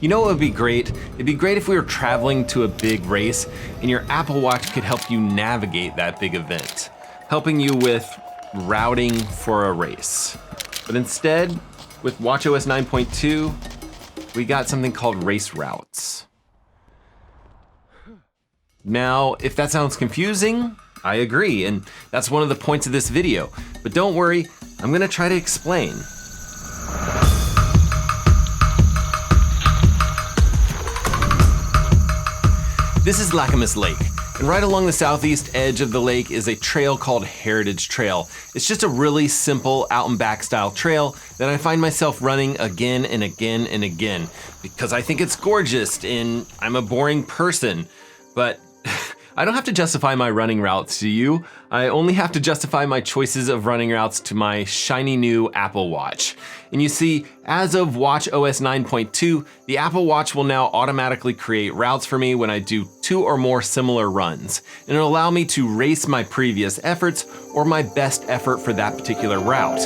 You know what would be great? It'd be great if we were traveling to a big race and your Apple Watch could help you navigate that big event, helping you with routing for a race. But instead, with watchOS 9.2, we got something called race routes. Now, if that sounds confusing, I agree, and that's one of the points of this video. But don't worry, I'm gonna try to explain. This is Lacamas Lake, and right along the southeast edge of the lake is a trail called Heritage Trail. It's just a really simple out and back style trail that I find myself running again and again and again because I think it's gorgeous and I'm a boring person. But I don't have to justify my running routes to you. I only have to justify my choices of running routes to my shiny new Apple Watch. And you see, as of watchOS 9.2, the Apple Watch will now automatically create routes for me when I do 2 or more similar runs. And it'll allow me to race my previous efforts or my best effort for that particular route.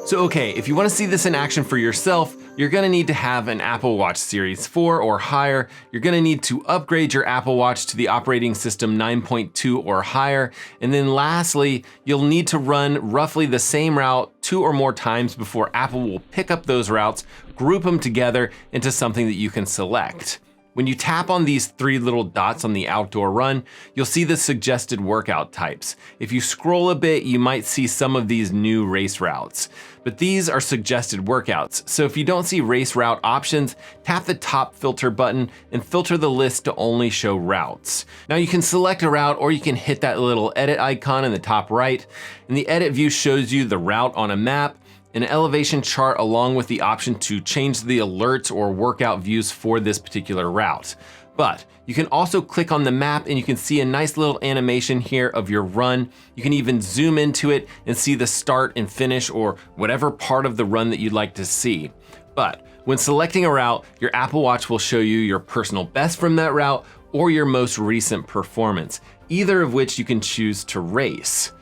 So okay, if you want to see this in action for yourself, you're gonna need to have an Apple Watch Series 4 or higher. You're gonna need to upgrade your Apple Watch to the operating system 9.2 or higher. And then lastly, you'll need to run roughly the same route 2 or more times before Apple will pick up those routes, group them together into something that you can select. When you tap on these 3 little dots on the outdoor run, you'll see the suggested workout types. If you scroll a bit, you might see some of these new race routes. But these are suggested workouts, so if you don't see race route options, tap the top filter button and filter the list to only show routes. Now you can select a route or you can hit that little edit icon in the top right, and the edit view shows you the route on a map, an elevation chart along with the option to change the alerts or workout views for this particular route. But you can also click on the map and you can see a nice little animation here of your run. You can even zoom into it and see the start and finish or whatever part of the run that you'd like to see. But when selecting a route, your Apple Watch will show you your personal best from that route or your most recent performance, either of which you can choose to race.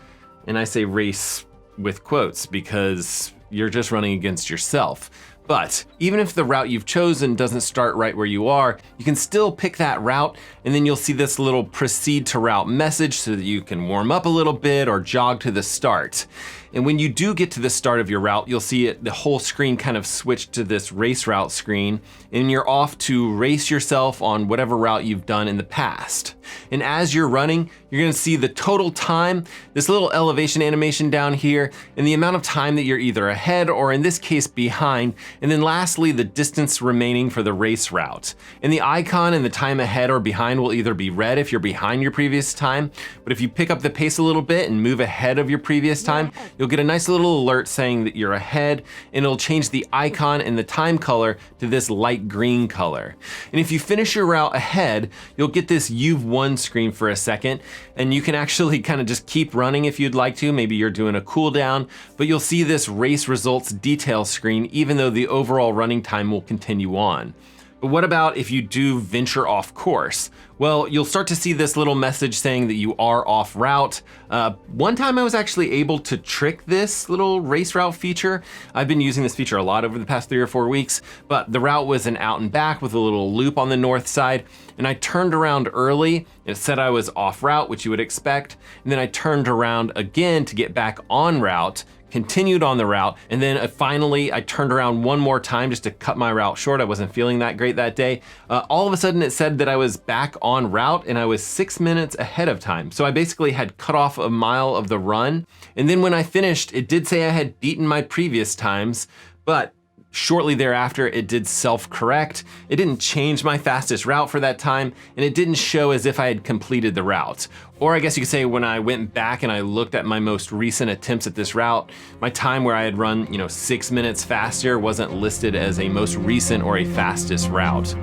And I say race with quotes because you're just running against yourself. But even if the route you've chosen doesn't start right where you are, you can still pick that route and then you'll see this little proceed to route message so that you can warm up a little bit or jog to the start. And when you do get to the start of your route, you'll see the whole screen kind of switch to this race route screen, and you're off to race yourself on whatever route you've done in the past. And as you're running, you're gonna see the total time, this little elevation animation down here, and the amount of time that you're either ahead or in this case behind, and then lastly, the distance remaining for the race route. And the icon and the time ahead or behind will either be red if you're behind your previous time, but if you pick up the pace a little bit and move ahead of your previous time, you'll get a nice little alert saying that you're ahead, and it'll change the icon and the time color to this light green color. And if you finish your route ahead, you'll get this "You've won" screen for a second, and you can actually kind of just keep running if you'd like to. Maybe you're doing a cooldown, but you'll see this race results detail screen even though the overall running time will continue on. But what about if you do venture off course? Well, you'll start to see this little message saying that you are off route. One time I was actually able to trick this little race route feature. I've been using this feature a lot over the past 3 or 4 weeks, but the route was an out and back with a little loop on the north side. And I turned around early. It said I was off route, which you would expect. And then I turned around again to get back on route, continued on the route, and then finally I turned around one more time just to cut my route short. I wasn't feeling that great that day. All of a sudden it said that I was back on route and I was 6 minutes ahead of time. So I basically had cut off a mile of the run. And then when I finished, it did say I had beaten my previous times, but shortly thereafter, it did self-correct. It didn't change my fastest route for that time, and it didn't show as if I had completed the route. Or I guess you could say when I went back and I looked at my most recent attempts at this route, my time where I had run, 6 minutes faster wasn't listed as a most recent or a fastest route.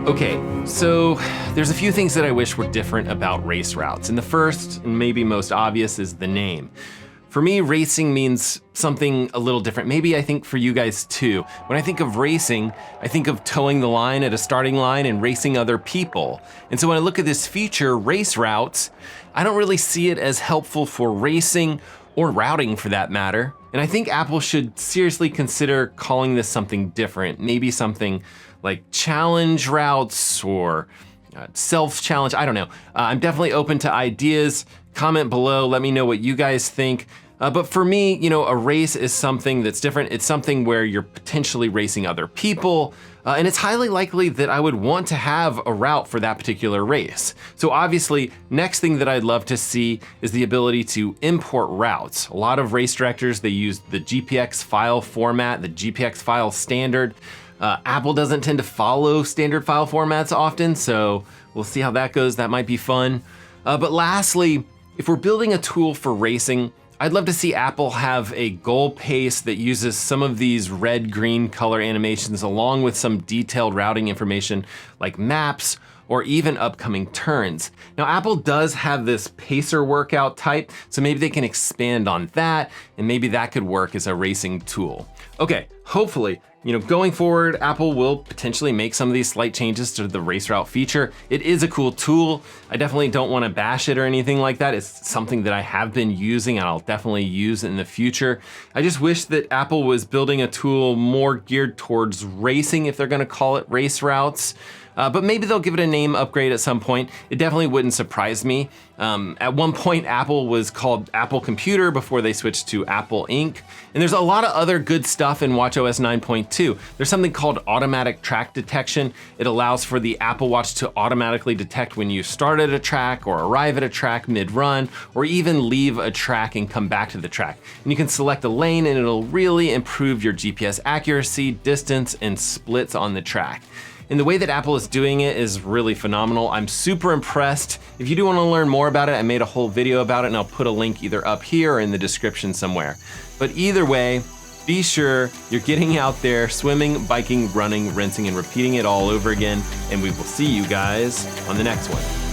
Okay, so there's a few things that I wish were different about race routes, and the first, and maybe most obvious, is the name. For me, racing means something a little different. Maybe I think for you guys too. When I think of racing, I think of towing the line at a starting line and racing other people. And so when I look at this feature, race routes, I don't really see it as helpful for racing or routing for that matter. And I think Apple should seriously consider calling this something different, maybe something like challenge routes or self-challenge, I don't know. I'm definitely open to ideas. Comment below, let me know what you guys think. But for me, you know, a race is something that's different. It's something where you're potentially racing other people, and it's highly likely that I would want to have a route for that particular race. So obviously, next thing that I'd love to see is the ability to import routes. A lot of race directors, they use the GPX file format, the GPX file standard. Apple doesn't tend to follow standard file formats often, so we'll see how that goes. That might be fun. But lastly, if we're building a tool for racing, I'd love to see Apple have a goal pace that uses some of these red-green color animations along with some detailed routing information like maps or even upcoming turns. Now, Apple does have this pacer workout type, so maybe they can expand on that, and maybe that could work as a racing tool. Okay, hopefully, you know, going forward, Apple will potentially make some of these slight changes to the race route feature. It is a cool tool. I definitely don't want to bash it or anything like that. It's something that I have been using and I'll definitely use in the future. I just wish that Apple was building a tool more geared towards racing, if they're going to call it race routes. But maybe they'll give it a name upgrade at some point. It definitely wouldn't surprise me. At one point, Apple was called Apple Computer before they switched to Apple Inc. And there's a lot of other good stuff in watchOS 9.2. There's something called automatic track detection. It allows for the Apple Watch to automatically detect when you start at a track or arrive at a track mid-run, or even leave a track and come back to the track. And you can select a lane and it'll really improve your GPS accuracy, distance, and splits on the track. And the way that Apple is doing it is really phenomenal. I'm super impressed. If you do want to learn more about it, I made a whole video about it and I'll put a link either up here or in the description somewhere. But either way, be sure you're getting out there, swimming, biking, running, rinsing, and repeating it all over again. And we will see you guys on the next one.